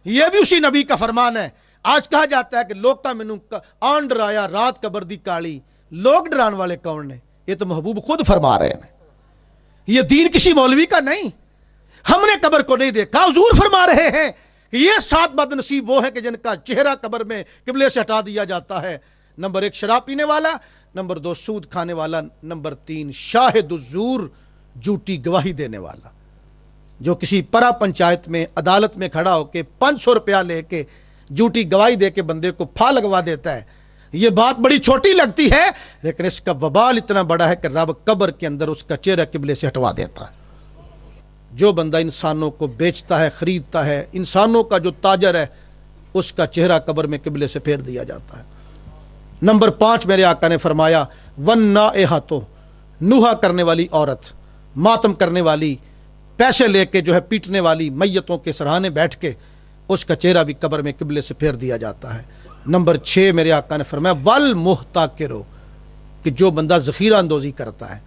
یہ بھی اسی نبی کا فرمان ہے۔ آج کہا جاتا ہے کہ لوکا مینوں آن ڈرایا رات قبر دی کالی، لوگ ڈران والے کون نے؟ یہ تو محبوب خود فرما رہے ہیں، یہ دین کسی مولوی کا نہیں۔ ہم نے قبر کو نہیں دیکھا، حضور فرما رہے ہیں کہ یہ 7 بد نصیب وہ ہیں کہ جن کا چہرہ قبر میں قبلے سے ہٹا دیا جاتا ہے۔ نمبر 1 شراب پینے والا، نمبر 2 سود کھانے والا، نمبر 3 شاہد الزور جھوٹی گواہی دینے والا، جو کسی پرا پنچایت میں عدالت میں کھڑا ہو کے 500 روپیہ لے کے جھوٹی گواہی دے کے بندے کو پھا لگوا دیتا ہے۔ یہ بات بڑی چھوٹی لگتی ہے، لیکن اس کا وبال اتنا بڑا ہے کہ رب قبر کے اندر اس کا چہرہ قبلے سے ہٹوا دیتا ہے۔ جو بندہ انسانوں کو بیچتا ہے، خریدتا ہے، انسانوں کا جو تاجر ہے، اس کا چہرہ قبر میں قبلے سے پھیر دیا جاتا ہے۔ نمبر 5 میرے آقا نے فرمایا وَالنَّائِحَةُ نوحہ کرنے والی عورت، ماتم کرنے والی، پیسے لے کے جو ہے پیٹنے والی، میتوں کے سرہانے بیٹھ کے، اس کا چہرہ بھی قبر میں قبلے سے پھیر دیا جاتا ہے۔ نمبر 6 میرے آقا نے فرمایا وَالْمُحْتَكِرُ کہ جو بندہ ذخیرہ اندوزی کرتا ہے،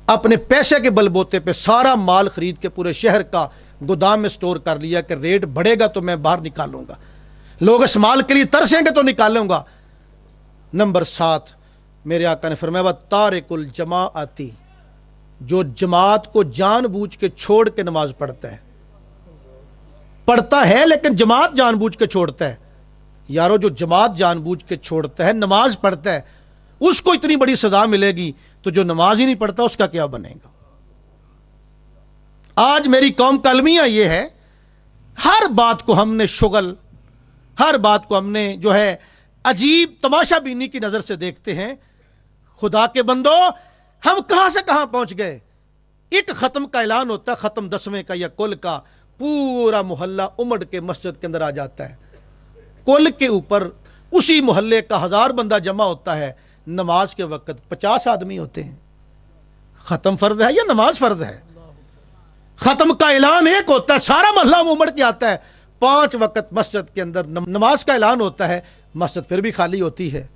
اپنے پیسے کے بل بوتے پہ سارا مال خرید کے پورے شہر کا گودام میں سٹور کر لیا کہ ریٹ بڑھے گا تو میں باہر نکالوں گا، لوگ اس مال کے لیے ترسیں گے تو نکالوں گا۔ نمبر 7 میرے آقا نے فرمایا وَتَارِكُ الْجَمَاعَةِ جو جماعت کو جان بوجھ کے چھوڑ کے نماز پڑھتا ہے لیکن جماعت جان بوجھ کے چھوڑتا ہے۔ یارو جو جماعت جان بوجھ کے چھوڑتا ہے، نماز پڑھتا ہے، اس کو اتنی بڑی سزا ملے گی، تو جو نماز ہی نہیں پڑھتا اس کا کیا بنے گا؟ آج میری قوم کا المیہ یہ ہے، ہر بات کو ہم نے شغل، ہر بات کو ہم نے جو ہے عجیب تماشا بینی کی نظر سے دیکھتے ہیں۔ خدا کے بندو، ہم کہاں سے کہاں پہنچ گئے؟ ایک ختم کا اعلان ہوتا ہے، ختم 10ویں کا یا کل کا، پورا محلہ امڑ کے مسجد کے اندر آ جاتا ہے۔ کل کے اوپر اسی محلے کا 1000 بندہ جمع ہوتا ہے، نماز کے وقت 50 آدمی ہوتے ہیں۔ ختم فرض ہے یا نماز فرض ہے؟ ختم کا اعلان ایک ہوتا ہے، سارا محلہ امڑ کے آتا ہے، 5 وقت مسجد کے اندر نماز کا اعلان ہوتا ہے، مسجد پھر بھی خالی ہوتی ہے۔